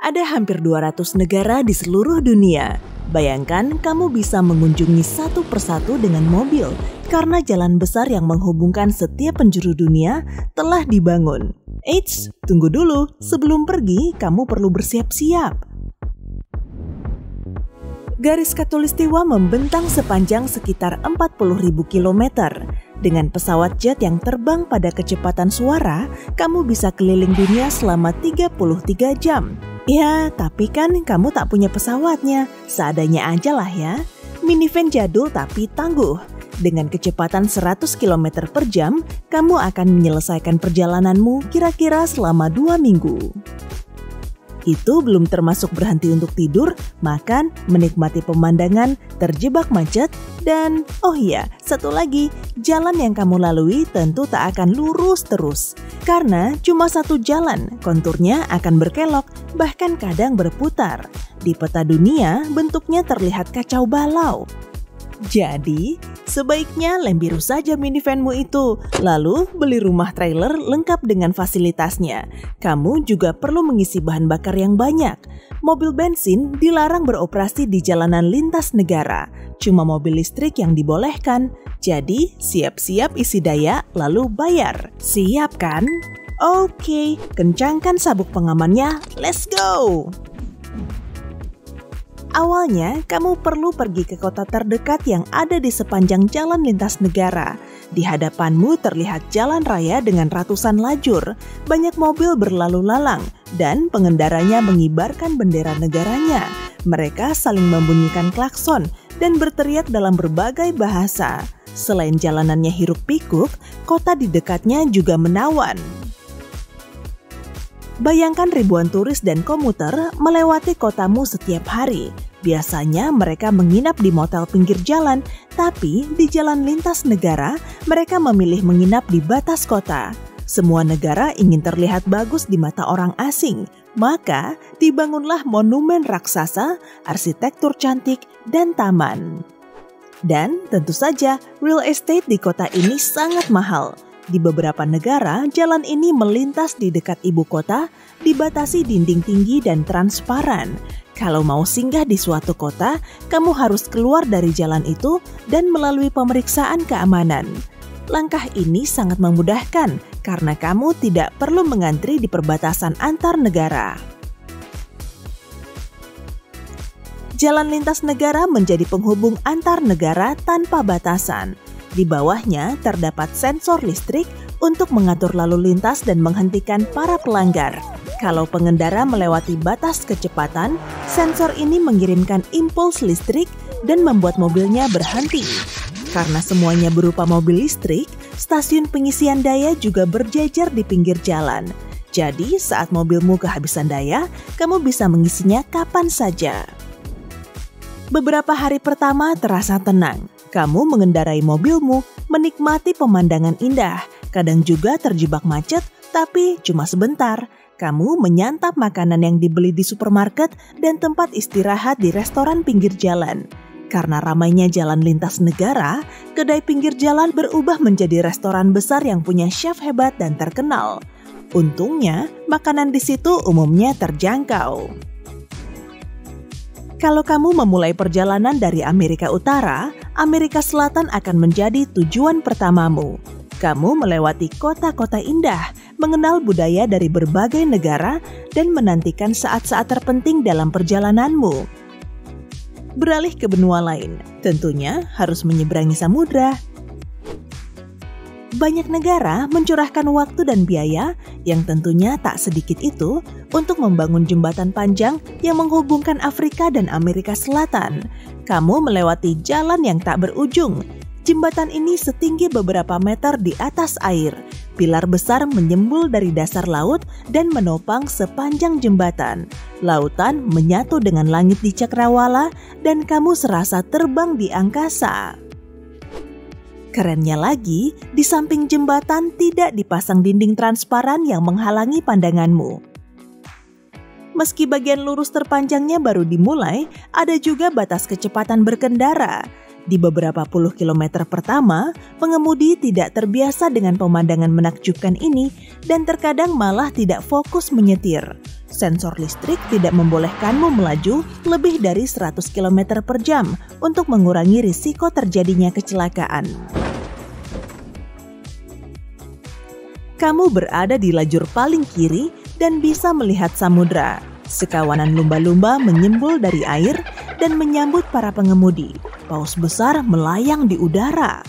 Ada hampir 200 negara di seluruh dunia. Bayangkan kamu bisa mengunjungi satu persatu dengan mobil karena jalan besar yang menghubungkan setiap penjuru dunia telah dibangun. Eits, tunggu dulu. Sebelum pergi, kamu perlu bersiap-siap. Garis Khatulistiwa membentang sepanjang sekitar 40.000 kilometer. Dengan pesawat jet yang terbang pada kecepatan suara, kamu bisa keliling dunia selama 33 jam. Ya, tapi kan kamu tak punya pesawatnya. Seadanya aja lah ya. Minivan jadul tapi tangguh. Dengan kecepatan 100 km per jam, kamu akan menyelesaikan perjalananmu kira-kira selama 2 minggu. Itu belum termasuk berhenti untuk tidur, makan, menikmati pemandangan, terjebak macet, dan oh iya, satu lagi, jalan yang kamu lalui tentu tak akan lurus terus. Karena cuma satu jalan, konturnya akan berkelok, bahkan kadang berputar. Di peta dunia, bentuknya terlihat kacau balau. Jadi, sebaiknya lem biru saja minivanmu itu, lalu beli rumah trailer lengkap dengan fasilitasnya. Kamu juga perlu mengisi bahan bakar yang banyak. Mobil bensin dilarang beroperasi di jalanan lintas negara, cuma mobil listrik yang dibolehkan. Jadi, siap-siap isi daya lalu bayar. Siap kan? Oke, kencangkan sabuk pengamannya, let's go! Awalnya, kamu perlu pergi ke kota terdekat yang ada di sepanjang jalan lintas negara. Di hadapanmu terlihat jalan raya dengan ratusan lajur, banyak mobil berlalu lalang, dan pengendaranya mengibarkan bendera negaranya. Mereka saling membunyikan klakson dan berteriak dalam berbagai bahasa. Selain jalanannya hiruk-pikuk, kota di dekatnya juga menawan. Bayangkan ribuan turis dan komuter melewati kotamu setiap hari. Biasanya mereka menginap di motel pinggir jalan, tapi di jalan lintas negara, mereka memilih menginap di batas kota. Semua negara ingin terlihat bagus di mata orang asing, maka dibangunlah monumen raksasa, arsitektur cantik, dan taman. Dan tentu saja, real estate di kota ini sangat mahal. Di beberapa negara, jalan ini melintas di dekat ibu kota, dibatasi dinding tinggi dan transparan. Kalau mau singgah di suatu kota, kamu harus keluar dari jalan itu dan melalui pemeriksaan keamanan. Langkah ini sangat memudahkan karena kamu tidak perlu mengantri di perbatasan antar negara. Jalan lintas negara menjadi penghubung antar negara tanpa batasan. Di bawahnya terdapat sensor listrik untuk mengatur lalu lintas dan menghentikan para pelanggar. Kalau pengendara melewati batas kecepatan, sensor ini mengirimkan impuls listrik dan membuat mobilnya berhenti. Karena semuanya berupa mobil listrik, stasiun pengisian daya juga berjejer di pinggir jalan. Jadi saat mobilmu kehabisan daya, kamu bisa mengisinya kapan saja. Beberapa hari pertama terasa tenang. Kamu mengendarai mobilmu, menikmati pemandangan indah, kadang juga terjebak macet, tapi cuma sebentar. Kamu menyantap makanan yang dibeli di supermarket dan tempat istirahat di restoran pinggir jalan. Karena ramainya jalan lintas negara, kedai pinggir jalan berubah menjadi restoran besar yang punya chef hebat dan terkenal. Untungnya, makanan di situ umumnya terjangkau. Kalau kamu memulai perjalanan dari Amerika Utara, Amerika Selatan akan menjadi tujuan pertamamu. Kamu melewati kota-kota indah, mengenal budaya dari berbagai negara, dan menantikan saat-saat terpenting dalam perjalananmu. Beralih ke benua lain, tentunya harus menyeberangi samudra. Banyak negara mencurahkan waktu dan biaya yang tentunya tak sedikit itu untuk membangun jembatan panjang yang menghubungkan Afrika dan Amerika Selatan. Kamu melewati jalan yang tak berujung. Jembatan ini setinggi beberapa meter di atas air. Pilar besar menyembul dari dasar laut dan menopang sepanjang jembatan. Lautan menyatu dengan langit di cakrawala dan kamu serasa terbang di angkasa. Kerennya lagi, di samping jembatan tidak dipasang dinding transparan yang menghalangi pandanganmu. Meski bagian lurus terpanjangnya baru dimulai, ada juga batas kecepatan berkendara. Di beberapa puluh kilometer pertama, pengemudi tidak terbiasa dengan pemandangan menakjubkan ini dan terkadang malah tidak fokus menyetir. Sensor listrik tidak membolehkanmu melaju lebih dari 100 km per jam untuk mengurangi risiko terjadinya kecelakaan. Kamu berada di lajur paling kiri dan bisa melihat samudra. Sekawanan lumba-lumba menyembul dari air dan menyambut para pengemudi. Paus besar melayang di udara.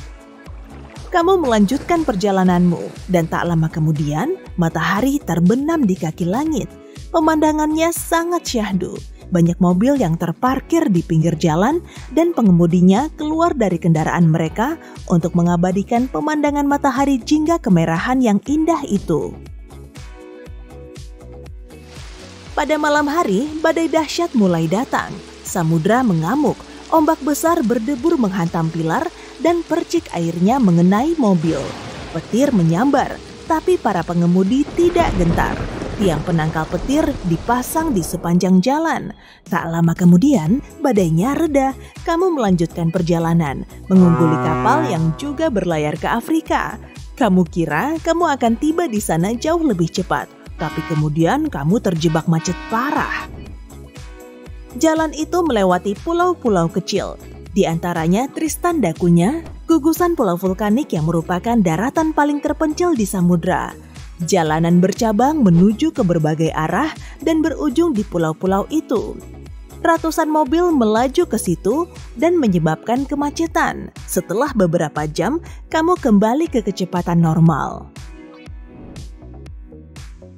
Kamu melanjutkan perjalananmu dan tak lama kemudian matahari terbenam di kaki langit. Pemandangannya sangat syahdu. Banyak mobil yang terparkir di pinggir jalan dan pengemudinya keluar dari kendaraan mereka untuk mengabadikan pemandangan matahari jingga kemerahan yang indah itu. Pada malam hari, badai dahsyat mulai datang. Samudra mengamuk, ombak besar berdebur menghantam pilar dan percik airnya mengenai mobil. Petir menyambar, tapi para pengemudi tidak gentar. Tiang penangkal petir dipasang di sepanjang jalan. Tak lama kemudian, badainya reda. Kamu melanjutkan perjalanan, mengungguli kapal yang juga berlayar ke Afrika. Kamu kira kamu akan tiba di sana jauh lebih cepat. Tapi kemudian kamu terjebak macet parah. Jalan itu melewati pulau-pulau kecil. Di antaranya Tristan da Cunha, gugusan pulau vulkanik yang merupakan daratan paling terpencil di samudra. Jalanan bercabang menuju ke berbagai arah dan berujung di pulau-pulau itu. Ratusan mobil melaju ke situ dan menyebabkan kemacetan. Setelah beberapa jam, kamu kembali ke kecepatan normal.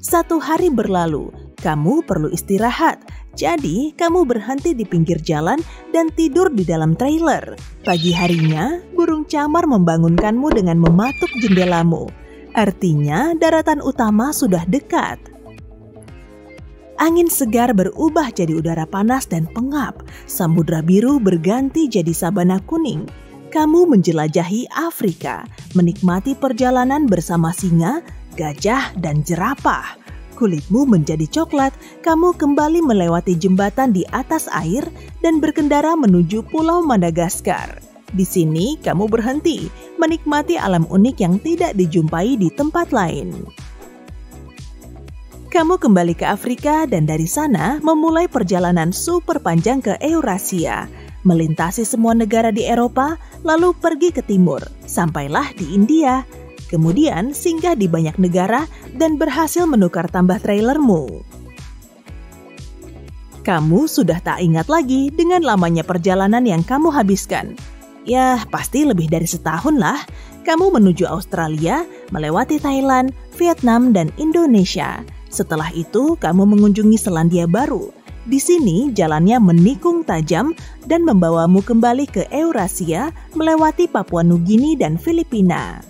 1 hari berlalu, kamu perlu istirahat. Jadi, kamu berhenti di pinggir jalan dan tidur di dalam trailer. Pagi harinya, burung camar membangunkanmu dengan mematuk jendelamu. Artinya, daratan utama sudah dekat. Angin segar berubah jadi udara panas dan pengap. Samudra biru berganti jadi sabana kuning. Kamu menjelajahi Afrika, menikmati perjalanan bersama singa, gajah, dan jerapah. Kulitmu menjadi coklat, kamu kembali melewati jembatan di atas air dan berkendara menuju Pulau Madagaskar. Di sini kamu berhenti, menikmati alam unik yang tidak dijumpai di tempat lain. Kamu kembali ke Afrika dan dari sana memulai perjalanan super panjang ke Eurasia, melintasi semua negara di Eropa, lalu pergi ke timur, sampailah di India. Kemudian singgah di banyak negara dan berhasil menukar tambah trailermu. Kamu sudah tak ingat lagi dengan lamanya perjalanan yang kamu habiskan. Ya, pasti lebih dari setahun lah. Kamu menuju Australia, melewati Thailand, Vietnam, dan Indonesia. Setelah itu, kamu mengunjungi Selandia Baru. Di sini, jalannya menikung tajam dan membawamu kembali ke Eurasia, melewati Papua Nugini dan Filipina.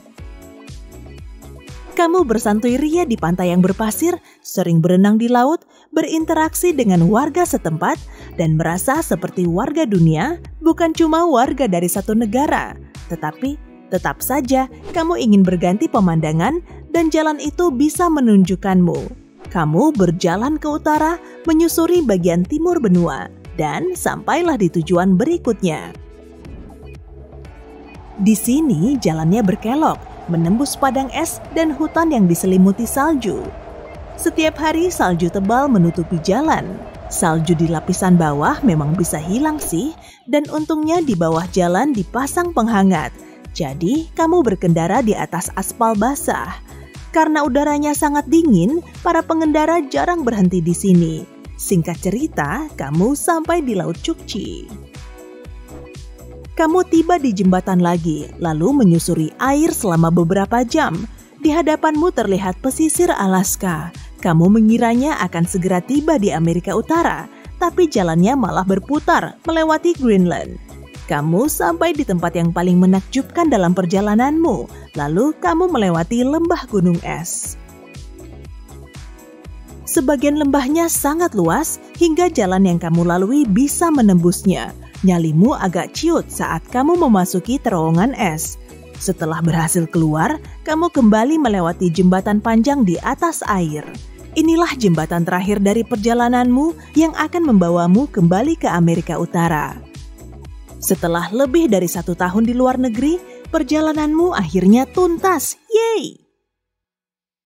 Kamu bersantui ria di pantai yang berpasir, sering berenang di laut, berinteraksi dengan warga setempat, dan merasa seperti warga dunia, bukan cuma warga dari satu negara. Tetapi, tetap saja kamu ingin berganti pemandangan dan jalan itu bisa menunjukkanmu. Kamu berjalan ke utara, menyusuri bagian timur benua, dan sampailah di tujuan berikutnya. Di sini jalannya berkelok, menembus padang es dan hutan yang diselimuti salju. Setiap hari salju tebal menutupi jalan. Salju di lapisan bawah memang bisa hilang sih, dan untungnya di bawah jalan dipasang penghangat. Jadi, kamu berkendara di atas aspal basah. Karena udaranya sangat dingin, para pengendara jarang berhenti di sini. Singkat cerita, kamu sampai di Laut Chukchi. Kamu tiba di jembatan lagi, lalu menyusuri air selama beberapa jam. Di hadapanmu terlihat pesisir Alaska. Kamu mengiranya akan segera tiba di Amerika Utara, tapi jalannya malah berputar melewati Greenland. Kamu sampai di tempat yang paling menakjubkan dalam perjalananmu, lalu kamu melewati lembah gunung es. Sebagian lembahnya sangat luas, hingga jalan yang kamu lalui bisa menembusnya. Nyalimu agak ciut saat kamu memasuki terowongan es. Setelah berhasil keluar, kamu kembali melewati jembatan panjang di atas air. Inilah jembatan terakhir dari perjalananmu yang akan membawamu kembali ke Amerika Utara. Setelah lebih dari 1 tahun di luar negeri, perjalananmu akhirnya tuntas. Yeay!